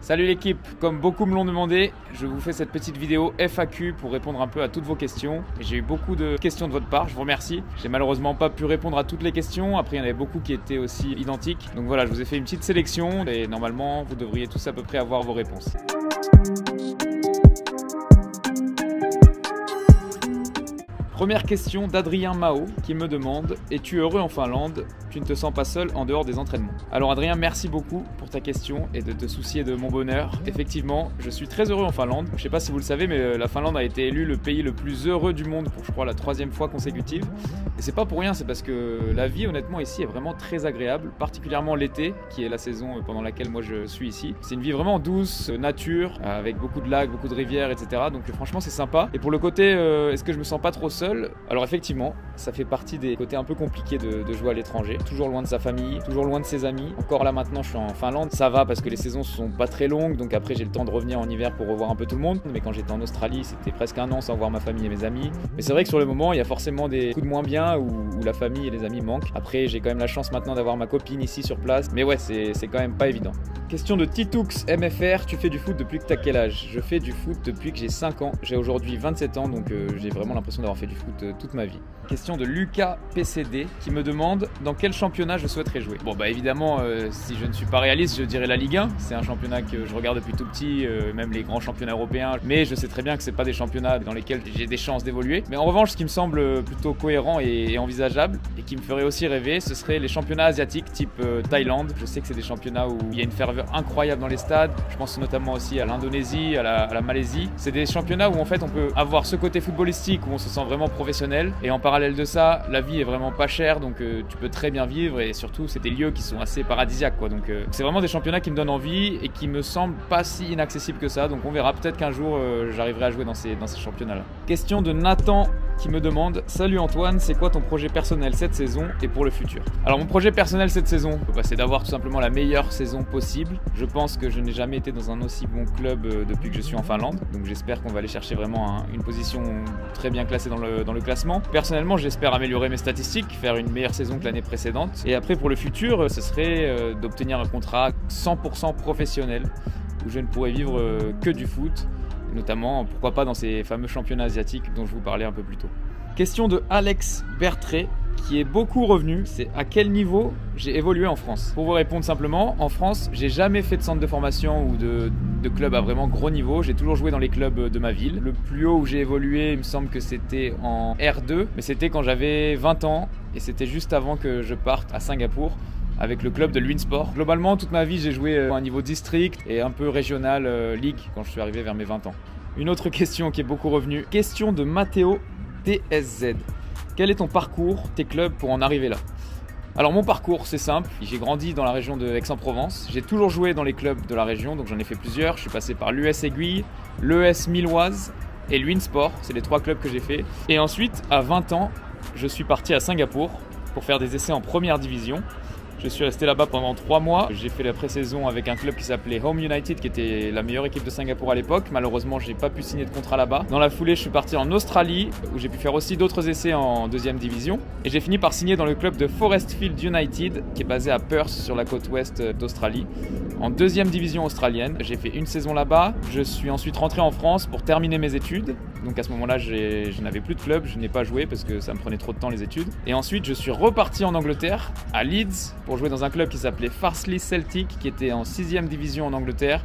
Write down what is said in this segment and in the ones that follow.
Salut l'équipe, comme beaucoup me l'ont demandé, je vous fais cette petite vidéo FAQ pour répondre un peu à toutes vos questions. J'ai eu beaucoup de questions de votre part, je vous remercie. J'ai malheureusement pas pu répondre à toutes les questions, après il y en avait beaucoup qui étaient aussi identiques. Donc voilà, je vous ai fait une petite sélection et normalement vous devriez tous à peu près avoir vos réponses. Première question d'Adrien Mao qui me demande « Es-tu heureux en Finlande? Tu ne te sens pas seul en dehors des entraînements ?» Alors Adrien, merci beaucoup pour ta question et de te soucier de mon bonheur. Effectivement, je suis très heureux en Finlande. Je ne sais pas si vous le savez, mais la Finlande a été élue le pays le plus heureux du monde pour, je crois, la 3e fois consécutive. Et c'est pas pour rien, c'est parce que la vie, honnêtement, ici est vraiment très agréable, particulièrement l'été, qui est la saison pendant laquelle moi je suis ici. C'est une vie vraiment douce, nature, avec beaucoup de lacs, beaucoup de rivières, etc. Donc franchement, c'est sympa. Et pour le côté, est-ce que je me sens pas trop seul? Alors effectivement, ça fait partie des côtés un peu compliqués de jouer à l'étranger. Toujours loin de sa famille, toujours loin de ses amis. Encore là maintenant, je suis en Finlande. Ça va parce que les saisons sont pas très longues, donc après j'ai le temps de revenir en hiver pour revoir un peu tout le monde. Mais quand j'étais en Australie, c'était presque un an sans voir ma famille et mes amis. Mais c'est vrai que sur le moment, il y a forcément des coups de moins bien où la famille et les amis manquent. Après, j'ai quand même la chance maintenant d'avoir ma copine ici sur place. Mais ouais, c'est quand même pas évident. Question de Titoux MFR, tu fais du foot depuis que t'as quel âge? Je fais du foot depuis que j'ai 5 ans. J'ai aujourd'hui 27 ans, donc j'ai vraiment l'impression d'avoir fait du foot toute ma vie. Question de Lucas PCD qui me demande dans quel championnat je souhaiterais jouer. Bon bah évidemment, si je ne suis pas réaliste, je dirais la Ligue 1. C'est un championnat que je regarde depuis tout petit, même les grands championnats européens. Mais je sais très bien que c'est pas des championnats dans lesquels j'ai des chances d'évoluer. Mais en revanche, ce qui me semble plutôt cohérent et envisageable et qui me ferait aussi rêver, ce serait les championnats asiatiques type Thaïlande. Je sais que c'est des championnats où il y a une ferveur incroyable dans les stades. Je pense notamment aussi à l'Indonésie, à la Malaisie. C'est des championnats où en fait on peut avoir ce côté footballistique où on se sent vraiment professionnel et en parallèle de ça, la vie est vraiment pas chère, donc tu peux très bien vivre et surtout c'est des lieux qui sont assez paradisiaques quoi. Donc c'est vraiment des championnats qui me donnent envie et qui me semblent pas si inaccessibles que ça. Donc on verra, peut-être qu'un jour j'arriverai à jouer dans ces championnats-là. Question de Nathan qui me demande: salut Antoine, c'est quoi ton projet personnel cette saison et pour le futur? Alors mon projet personnel cette saison, c'est d'avoir tout simplement la meilleure saison possible. Je pense que je n'ai jamais été dans un aussi bon club depuis que je suis en Finlande, donc j'espère qu'on va aller chercher vraiment une position très bien classée dans le classement. Personnellement, j'espère améliorer mes statistiques, faire une meilleure saison que l'année précédente. Et après pour le futur, ce serait d'obtenir un contrat 100% professionnel où je ne pourrais vivre que du foot, notamment pourquoi pas dans ces fameux championnats asiatiques dont je vous parlais un peu plus tôt. Question de Alex Bertré qui est beaucoup revenu, c'est à quel niveau j'ai évolué en France? Pour vous répondre simplement, en France, j'ai jamais fait de centre de formation ou de club à vraiment gros niveau. J'ai toujours joué dans les clubs de ma ville. Le plus haut où j'ai évolué, il me semble que c'était en R2, mais c'était quand j'avais 20 ans et c'était juste avant que je parte à Singapour avec le club de Luinsport. Globalement, toute ma vie, j'ai joué à un niveau district et un peu régional, ligue, quand je suis arrivé vers mes 20 ans. Une autre question qui est beaucoup revenue. Question de Matteo DSZ. Quel est ton parcours, tes clubs pour en arriver là? Alors mon parcours, c'est simple. J'ai grandi dans la région de Aix-en-Provence. J'ai toujours joué dans les clubs de la région, donc j'en ai fait plusieurs. Je suis passé par l'US Aiguille, l'ES Milloise et Luinsport. C'est les 3 clubs que j'ai fait. Et ensuite, à 20 ans, je suis parti à Singapour pour faire des essais en première division. Je suis resté là-bas pendant 3 mois. J'ai fait la pré-saison avec un club qui s'appelait Home United, qui était la meilleure équipe de Singapour à l'époque. Malheureusement, j'ai pas pu signer de contrat là-bas. Dans la foulée, je suis parti en Australie, où j'ai pu faire aussi d'autres essais en 2e division. Et j'ai fini par signer dans le club de Forestfield United, qui est basé à Perth, sur la côte ouest d'Australie, en 2e division australienne. J'ai fait une saison là-bas. Je suis ensuite rentré en France pour terminer mes études. Donc à ce moment-là, je n'avais plus de club, je n'ai pas joué parce que ça me prenait trop de temps les études. Et ensuite, je suis reparti en Angleterre, à Leeds, pour jouer dans un club qui s'appelait Farsley Celtic, qui était en 6e division en Angleterre.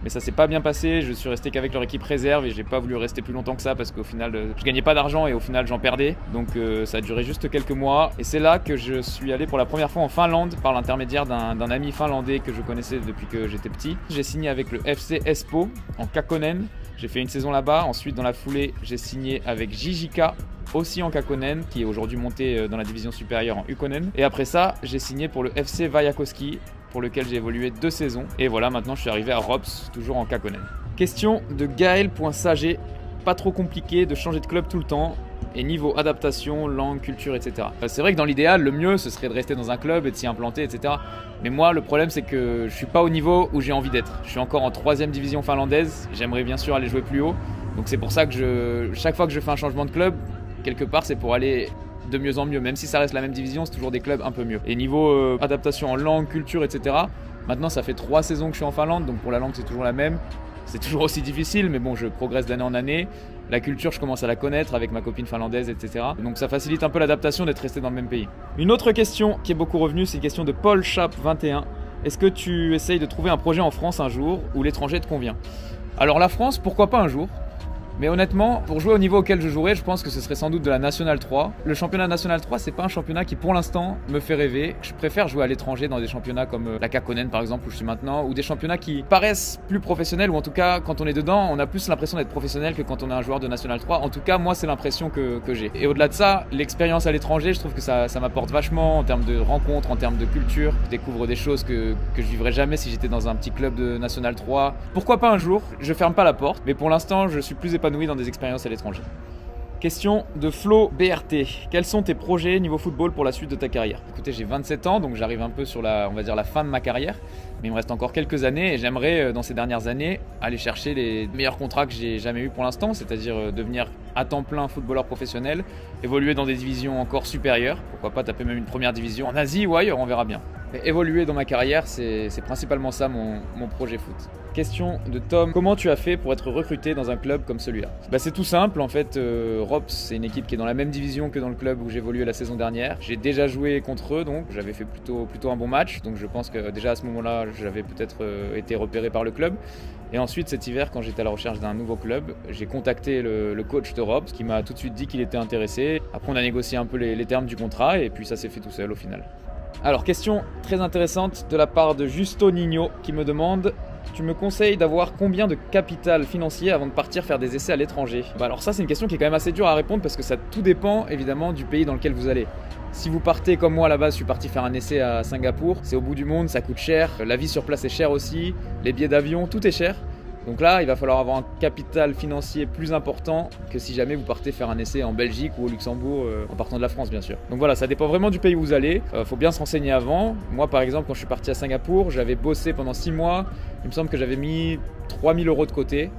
Mais ça s'est pas bien passé, je suis resté qu'avec leur équipe réserve et j'ai pas voulu rester plus longtemps que ça parce qu'au final je gagnais pas d'argent et au final j'en perdais. Donc ça a duré juste quelques mois et c'est là que je suis allé pour la première fois en Finlande par l'intermédiaire d'un ami finlandais que je connaissais depuis que j'étais petit. J'ai signé avec le FC Espoo en Kakkonen, j'ai fait une saison là-bas. Ensuite dans la foulée j'ai signé avec JJK aussi en Kakkonen, qui est aujourd'hui monté dans la division supérieure en Ykkönen. Et après ça, j'ai signé pour le FC Vajakoski, pour lequel j'ai évolué 2 saisons. Et voilà, maintenant je suis arrivé à Rops, toujours en Kakkonen. Question de Gaël.Sager. Pas trop compliqué de changer de club tout le temps. Et niveau adaptation, langue, culture, etc. C'est vrai que dans l'idéal, le mieux, ce serait de rester dans un club et de s'y implanter, etc. Mais moi, le problème, c'est que je suis pas au niveau où j'ai envie d'être. Je suis encore en 3e division finlandaise. J'aimerais bien sûr aller jouer plus haut. Donc c'est pour ça que chaque fois que je fais un changement de club, quelque part, c'est pour aller de mieux en mieux. Même si ça reste la même division, c'est toujours des clubs un peu mieux. Et niveau adaptation en langue, culture, etc., Maintenant, ça fait 3 saisons que je suis en Finlande, donc pour la langue, c'est toujours la même. C'est toujours aussi difficile, mais bon, je progresse d'année en année. La culture, je commence à la connaître avec ma copine finlandaise, etc. Donc ça facilite un peu l'adaptation d'être resté dans le même pays. Une autre question qui est beaucoup revenue, c'est une question de Paul Chap 21. Est-ce que tu essayes de trouver un projet en France un jour où l'étranger te convient? Alors la France, pourquoi pas un jour? Mais honnêtement, pour jouer au niveau auquel je jouerais, je pense que ce serait sans doute de la National 3. Le championnat National 3, c'est pas un championnat qui pour l'instant me fait rêver. Je préfère jouer à l'étranger dans des championnats comme la Kakkonen par exemple où je suis maintenant, ou des championnats qui paraissent plus professionnels, ou en tout cas quand on est dedans, on a plus l'impression d'être professionnel que quand on est un joueur de National 3. En tout cas, moi c'est l'impression que j'ai. Et au-delà de ça, l'expérience à l'étranger, je trouve que ça m'apporte vachement en termes de rencontres, en termes de culture. Je découvre des choses que je vivrais jamais si j'étais dans un petit club de National 3. Pourquoi pas un jour? Je ferme pas la porte, mais pour l'instant, je suis plus épanoui dans des expériences à l'étranger. Question de Flo BRT. Quels sont tes projets niveau football pour la suite de ta carrière? Écoutez, j'ai 27 ans, donc j'arrive un peu sur on va dire la fin de ma carrière, mais il me reste encore quelques années et j'aimerais, dans ces dernières années, aller chercher les meilleurs contrats que j'ai jamais eu pour l'instant, c'est-à-dire devenir à temps plein footballeur professionnel, évoluer dans des divisions encore supérieures, pourquoi pas taper même une première division en Asie ou ailleurs, on verra bien. Mais évoluer dans ma carrière, c'est principalement ça mon projet foot. Question de Tom. Comment tu as fait pour être recruté dans un club comme celui-là? C'est tout simple, en fait, Rops, c'est une équipe qui est dans la même division que dans le club où j'évoluais la saison dernière. J'ai déjà joué contre eux, donc j'avais fait plutôt un bon match, donc je pense que déjà à ce moment-là, j'avais peut-être été repéré par le club. Et ensuite, cet hiver, quand j'étais à la recherche d'un nouveau club, j'ai contacté le coach de Rops qui m'a tout de suite dit qu'il était intéressé. Après, on a négocié un peu les termes du contrat et puis ça s'est fait tout seul au final. Alors, question très intéressante de la part de Justo Nino qui me demande: tu me conseilles d'avoir combien de capital financier avant de partir faire des essais à l'étranger? Alors ça, c'est une question qui est quand même assez dure à répondre parce que ça tout dépend évidemment du pays dans lequel vous allez. Si vous partez comme moi à la base, je suis parti faire un essai à Singapour, c'est au bout du monde, ça coûte cher, la vie sur place est chère aussi, les billets d'avion, tout est cher. Donc là, il va falloir avoir un capital financier plus important que si jamais vous partez faire un essai en Belgique ou au Luxembourg, en partant de la France bien sûr. Donc voilà, ça dépend vraiment du pays où vous allez. Faut bien se renseigner avant. Moi par exemple, quand je suis parti à Singapour, j'avais bossé pendant 6 mois. Il me semble que j'avais mis 3000 € de côté.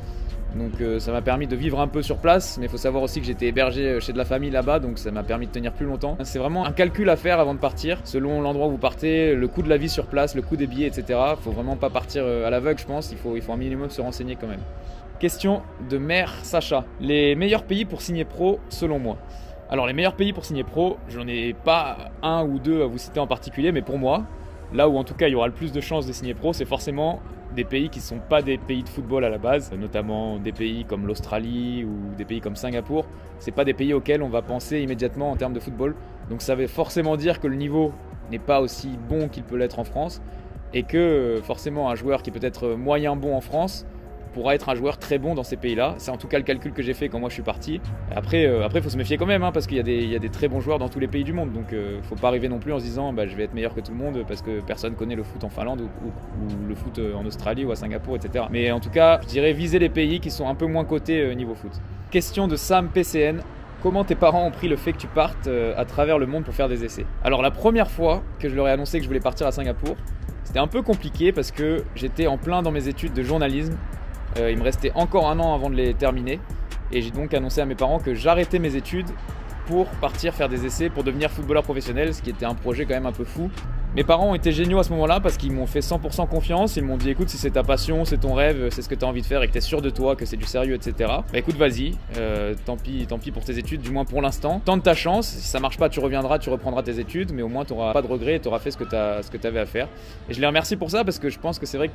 Donc ça m'a permis de vivre un peu sur place, mais il faut savoir aussi que j'étais hébergé chez de la famille là-bas, donc ça m'a permis de tenir plus longtemps. C'est vraiment un calcul à faire avant de partir, selon l'endroit où vous partez, le coût de la vie sur place, le coût des billets, etc. Faut vraiment pas partir à l'aveugle, je pense, il faut un minimum se renseigner quand même. Question de Mère Sacha. Les meilleurs pays pour signer pro selon moi? Alors les meilleurs pays pour signer pro, j'en ai pas un ou deux à vous citer en particulier, mais pour moi, là où en tout cas il y aura le plus de chances de signer pro, c'est forcément des pays qui ne sont pas des pays de football à la base, notamment des pays comme l'Australie ou des pays comme Singapour. Ce n'est pas des pays auxquels on va penser immédiatement en termes de football. Donc ça veut forcément dire que le niveau n'est pas aussi bon qu'il peut l'être en France et que forcément un joueur qui peut être moyen bon en France pourra être un joueur très bon dans ces pays-là. C'est en tout cas le calcul que j'ai fait quand moi je suis parti. Après, faut se méfier quand même, parce qu'il y a des très bons joueurs dans tous les pays du monde. Donc, faut pas arriver non plus en se disant je vais être meilleur que tout le monde parce que personne connaît le foot en Finlande ou le foot en Australie ou à Singapour, etc. Mais en tout cas, je dirais viser les pays qui sont un peu moins cotés niveau foot. Question de Sam PCN. Comment tes parents ont pris le fait que tu partes à travers le monde pour faire des essais? Alors la première fois que je leur ai annoncé que je voulais partir à Singapour, c'était un peu compliqué parce que j'étais en plein dans mes études de journalisme. Il me restait encore un an avant de les terminer et j'ai donc annoncé à mes parents que j'arrêtais mes études pour partir faire des essais pour devenir footballeur professionnel, ce qui était un projet quand même un peu fou. Mes parents ont été géniaux à ce moment-là parce qu'ils m'ont fait 100% confiance. Ils m'ont dit écoute, si c'est ta passion, c'est ton rêve, c'est ce que tu as envie de faire et que tu es sûr de toi, que c'est du sérieux, etc. Écoute, vas-y, tant pis pour tes études, du moins pour l'instant. Tente ta chance, si ça marche pas, tu reviendras, tu reprendras tes études, mais au moins tu n'auras pas de regrets et tu auras fait ce que tu avais à faire. Et je les remercie pour ça parce que je pense que c'est vrai que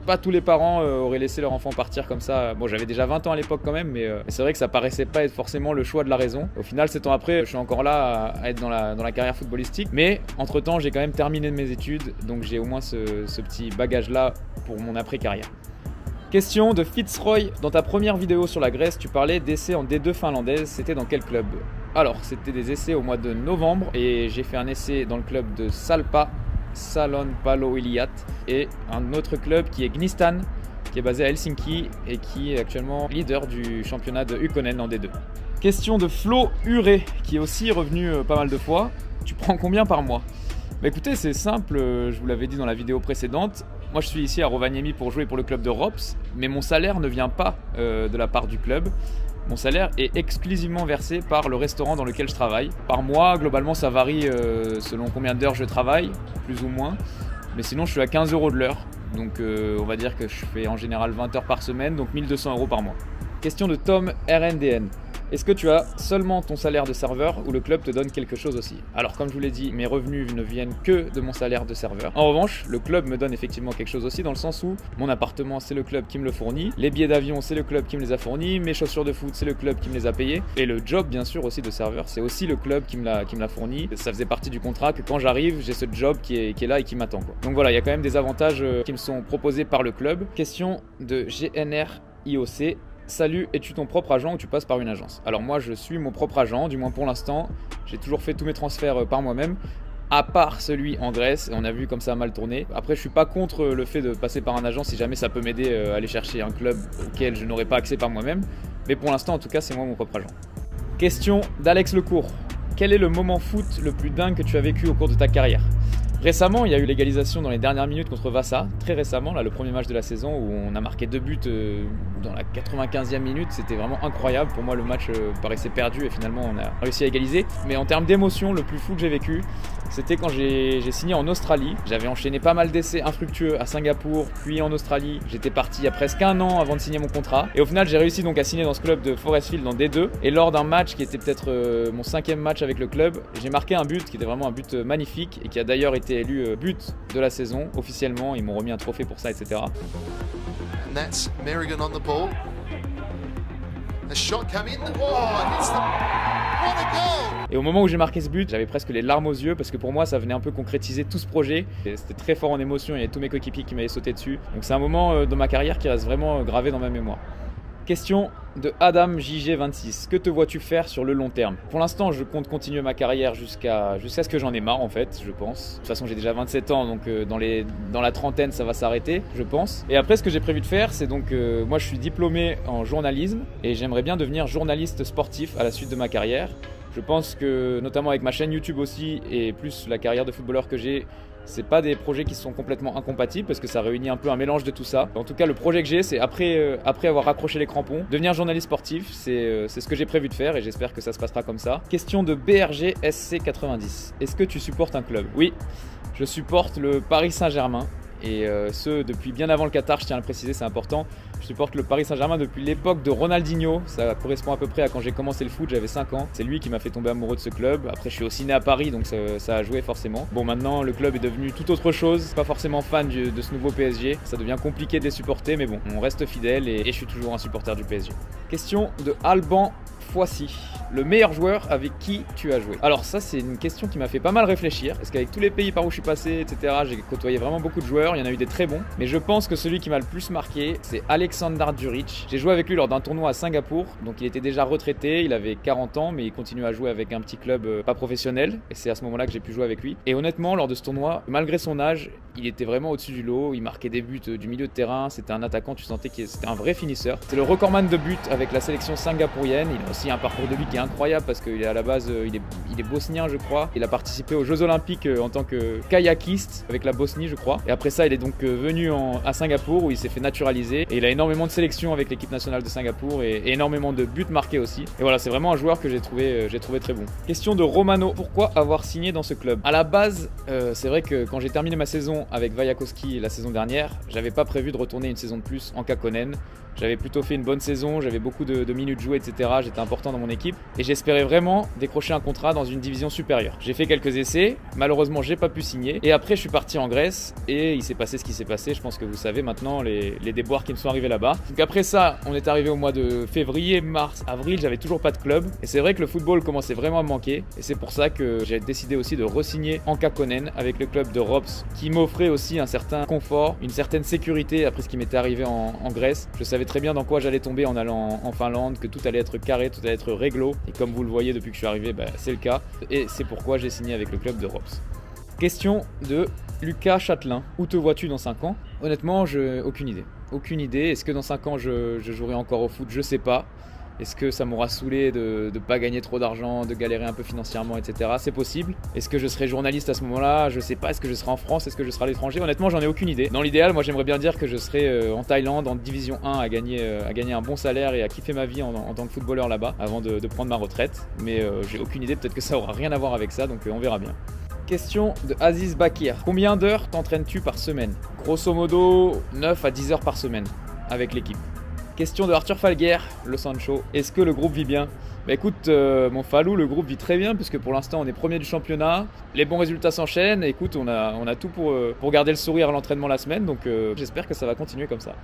pas tous les parents auraient laissé leur enfant partir comme ça. Bon, j'avais déjà 20 ans à l'époque quand même, mais c'est vrai que ça paraissait pas être forcément le choix de la raison. Au final, 7 ans après, je suis encore là à être dans la carrière footballistique. Mais entre-temps, j'ai quand même terminé mes études, donc j'ai au moins ce petit bagage-là pour mon après-carrière. Question de Fitzroy. Dans ta première vidéo sur la Grèce, tu parlais d'essais en D2 finlandaise. C'était dans quel club? Alors, c'était des essais au mois de novembre et j'ai fait un essai dans le club de Salpa, Salon Palo Iliat, et un autre club qui est Gnistan, qui est basé à Helsinki et qui est actuellement leader du championnat de Ukkonen en D2. Question de Flo Huré, qui est aussi revenu pas mal de fois. Tu prends combien par mois? Écoutez, c'est simple, je vous l'avais dit dans la vidéo précédente. Moi je suis ici à Rovaniemi pour jouer pour le club de Rops, mais mon salaire ne vient pas de la part du club. Mon salaire est exclusivement versé par le restaurant dans lequel je travaille. Par mois, globalement, ça varie selon combien d'heures je travaille, plus ou moins. Mais sinon, je suis à 15 € de l'heure. Donc on va dire que je fais en général 20 heures par semaine, donc 1200 € par mois. Question de Tom RNDN. Est-ce que tu as seulement ton salaire de serveur ou le club te donne quelque chose aussi? Alors comme je vous l'ai dit, mes revenus ne viennent que de mon salaire de serveur. En revanche, le club me donne effectivement quelque chose aussi dans le sens où mon appartement c'est le club qui me le fournit, les billets d'avion c'est le club qui me les a fournis, mes chaussures de foot c'est le club qui me les a payées et le job bien sûr aussi de serveur c'est aussi le club qui me l'a fourni. Ça faisait partie du contrat que quand j'arrive j'ai ce job qui est là et qui m'attend quoi. Donc voilà, il y a quand même des avantages qui me sont proposés par le club. Question de GNR IOC. Salut, es-tu ton propre agent ou tu passes par une agence? Alors moi je suis mon propre agent, du moins pour l'instant. J'ai toujours fait tous mes transferts par moi-même, à part celui en Grèce, et on a vu comme ça a mal tourné. Après je suis pas contre le fait de passer par un agent si jamais ça peut m'aider à aller chercher un club auquel je n'aurais pas accès par moi-même. Mais pour l'instant en tout cas c'est moi mon propre agent. Question d'Alex Lecourt. Quel est le moment foot le plus dingue que tu as vécu au cours de ta carrière? Récemment, il y a eu l'égalisation dans les dernières minutes contre Vassa, très récemment, là, le premier match de la saison où on a marqué 2 buts dans la 95e minute. C'était vraiment incroyable. Pour moi, le match paraissait perdu et finalement, on a réussi à égaliser. Mais en termes d'émotion, le plus fou que j'ai vécu, c'était quand j'ai signé en Australie. J'avais enchaîné pas mal d'essais infructueux à Singapour, puis en Australie. J'étais parti il y a presque un an avant de signer mon contrat. Et au final, j'ai réussi donc à signer dans ce club de Forestfield en D2. Et lors d'un match qui était peut-être mon 5e match avec le club, j'ai marqué un but qui était vraiment un but magnifique et qui a d'ailleurs été élu but de la saison officiellement. Ils m'ont remis un trophée pour ça, etc. And that's Merrigan on the ball. A shot come in. Oh, it hits the... What a goal! Et au moment où j'ai marqué ce but, j'avais presque les larmes aux yeux parce que pour moi ça venait un peu concrétiser tout ce projet. C'était très fort en émotion, il y avait tous mes coéquipiers qui m'avaient sauté dessus. Donc c'est un moment dans ma carrière qui reste vraiment gravé dans ma mémoire. Question de Adam JG26. Que te vois-tu faire sur le long terme? Pour l'instant, je compte continuer ma carrière jusqu'à ce que j'en ai marre en fait, je pense. De toute façon, j'ai déjà 27 ans, donc dans la trentaine, ça va s'arrêter, je pense. Et après, ce que j'ai prévu de faire, c'est donc, moi je suis diplômé en journalisme et j'aimerais bien devenir journaliste sportif à la suite de ma carrière. Je pense que, notamment avec ma chaîne YouTube aussi et plus la carrière de footballeur que j'ai, c'est pas des projets qui sont complètement incompatibles parce que ça réunit un peu un mélange de tout ça. En tout cas, le projet que j'ai, c'est après avoir raccroché les crampons, devenir journaliste sportif. C'est ce que j'ai prévu de faire et j'espère que ça se passera comme ça. Question de BRG SC90. Est-ce que tu supportes un club? Oui, je supporte le Paris Saint-Germain. Et ce depuis bien avant le Qatar, je tiens à le préciser, c'est important. Je supporte le Paris Saint-Germain depuis l'époque de Ronaldinho. Ça correspond à peu près à quand j'ai commencé le foot, j'avais 5 ans. C'est lui qui m'a fait tomber amoureux de ce club. Après je suis aussi né à Paris, donc ça a joué forcément. Bon, maintenant le club est devenu tout autre chose. Pas forcément fan de ce nouveau PSG. Ça devient compliqué de les supporter, mais bon, on reste fidèle et je suis toujours un supporter du PSG. Question de Alban Foissy. Le meilleur joueur avec qui tu as joué? Alors ça c'est une question qui m'a fait pas mal réfléchir parce qu'avec tous les pays par où je suis passé, etc., j'ai côtoyé vraiment beaucoup de joueurs, il y en a eu des très bons, mais je pense que celui qui m'a le plus marqué c'est Aleksandar Djuric. J'ai joué avec lui lors d'un tournoi à Singapour, donc il était déjà retraité, il avait 40 ans mais il continue à jouer avec un petit club pas professionnel et c'est à ce moment là que j'ai pu jouer avec lui. Et honnêtement lors de ce tournoi, malgré son âge, il était vraiment au-dessus du lot, il marquait des buts du milieu de terrain, c'était un attaquant, tu sentais que c'était un vrai finisseur. C'est le recordman de buts avec la sélection singapourienne, il a aussi un parcours de vie qui est incroyable parce qu'il est à la base, il est bosnien je crois. Il a participé aux Jeux Olympiques en tant que kayakiste avec la Bosnie je crois. Et après ça il est donc venu à Singapour où il s'est fait naturaliser. Et il a énormément de sélections avec l'équipe nationale de Singapour et énormément de buts marqués aussi. Et voilà, c'est vraiment un joueur que j'ai trouvé très bon. Question de Romano, pourquoi avoir signé dans ce club? À la base, c'est vrai que quand j'ai terminé ma saison avec Vajakowski la saison dernière, j'avais pas prévu de retourner une saison de plus en Kakkonen. J'avais plutôt fait une bonne saison, j'avais beaucoup de minutes jouées, etc. J'étais important dans mon équipe et j'espérais vraiment décrocher un contrat dans une division supérieure. J'ai fait quelques essais, malheureusement j'ai pas pu signer et après je suis parti en Grèce et il s'est passé ce qui s'est passé. Je pense que vous savez maintenant les déboires qui me sont arrivés là-bas. Donc après ça, on est arrivé au mois de février, mars, avril, j'avais toujours pas de club et c'est vrai que le football commençait vraiment à me manquer et c'est pour ça que j'ai décidé aussi de re-signer en Kakkonen avec le club de Rops qui m'offrait aussi un certain confort, une certaine sécurité après ce qui m'était arrivé en Grèce. Je savais très bien dans quoi j'allais tomber en allant en Finlande, que tout allait être carré, tout allait être réglo. Et comme vous le voyez depuis que je suis arrivé, c'est le cas. Et c'est pourquoi j'ai signé avec le club de Rops. Question de Lucas Châtelain. Où te vois-tu dans 5 ans? Honnêtement, aucune idée. Aucune idée. Est-ce que dans 5 ans, je jouerai encore au foot? Je sais pas. Est-ce que ça m'aura saoulé de ne pas gagner trop d'argent, de galérer un peu financièrement, etc. C'est possible. Est-ce que je serai journaliste à ce moment-là? Je sais pas. Est-ce que je serai en France? Est-ce que je serai à l'étranger? Honnêtement, j'en ai aucune idée. Dans l'idéal, moi j'aimerais bien dire que je serai en Thaïlande, en division 1, à gagner un bon salaire et à kiffer ma vie en tant que footballeur là-bas avant de prendre ma retraite. Mais j'ai aucune idée. Peut-être que ça aura rien à voir avec ça, donc on verra bien. Question de Aziz Bakir. Combien d'heures t'entraînes-tu par semaine? Grosso modo, 9 à 10 heures par semaine avec l'équipe. Question de Arthur Falguer, le Sancho. Est-ce que le groupe vit bien? Bah écoute, mon Falou, le groupe vit très bien puisque pour l'instant on est premier du championnat. Les bons résultats s'enchaînent. Écoute, on a tout pour garder le sourire à l'entraînement la semaine. Donc j'espère que ça va continuer comme ça.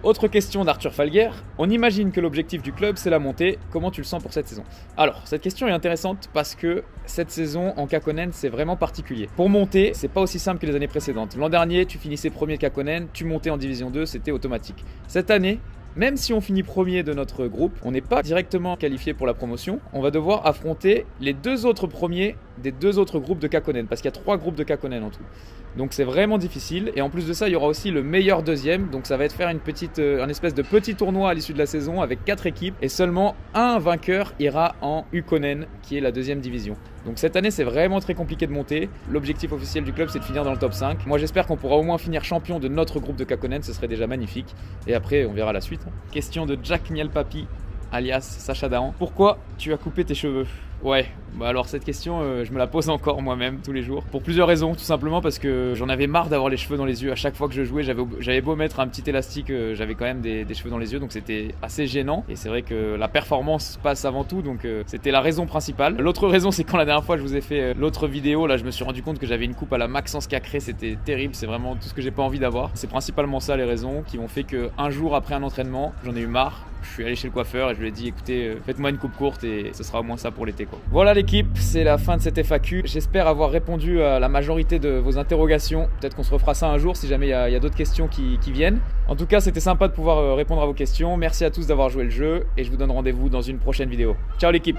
Autre question d'Arthur Falguer. On imagine que l'objectif du club c'est la montée. Comment tu le sens pour cette saison? Alors, cette question est intéressante parce que cette saison en Kakkonen c'est vraiment particulier. Pour monter, c'est pas aussi simple que les années précédentes. L'an dernier, tu finissais premier de Kakkonen, tu montais en division 2, c'était automatique. Cette année, même si on finit premier de notre groupe, on n'est pas directement qualifié pour la promotion. On va devoir affronter les 2 autres premiers des 2 autres groupes de Kakkonen parce qu'il y a 3 groupes de Kakkonen en tout. Donc c'est vraiment difficile et en plus de ça il y aura aussi le meilleur deuxième, donc ça va être faire un espèce de petit tournoi à l'issue de la saison avec 4 équipes et seulement un vainqueur ira en Ukkonen qui est la 2e division. Donc cette année c'est vraiment très compliqué de monter. L'objectif officiel du club c'est de finir dans le top 5. Moi j'espère qu'on pourra au moins finir champion de notre groupe de Kakkonen, ce serait déjà magnifique. Et après on verra la suite. Question de Jack Nielpapi alias Sacha Dahan. Pourquoi tu as coupé tes cheveux? Ouais, bah alors cette question, je me la pose encore moi-même tous les jours. Pour plusieurs raisons, tout simplement parce que j'en avais marre d'avoir les cheveux dans les yeux. À chaque fois que je jouais, j'avais beau mettre un petit élastique, j'avais quand même des cheveux dans les yeux, donc c'était assez gênant. Et c'est vrai que la performance passe avant tout, donc c'était la raison principale. L'autre raison, c'est quand la dernière fois je vous ai fait l'autre vidéo, là je me suis rendu compte que j'avais une coupe à la Maxence Cacré, c'était terrible, c'est vraiment tout ce que j'ai pas envie d'avoir. C'est principalement ça les raisons qui m'ont fait qu'un jour après un entraînement, j'en ai eu marre. Je suis allé chez le coiffeur et je lui ai dit écoutez, faites-moi une coupe courte et ce sera au moins ça pour l'été quoi. Voilà l'équipe, c'est la fin de cette FAQ. J'espère avoir répondu à la majorité de vos interrogations. Peut-être qu'on se refera ça un jour si jamais il y a d'autres questions qui viennent. En tout cas, c'était sympa de pouvoir répondre à vos questions. Merci à tous d'avoir joué le jeu et je vous donne rendez-vous dans une prochaine vidéo. Ciao l'équipe!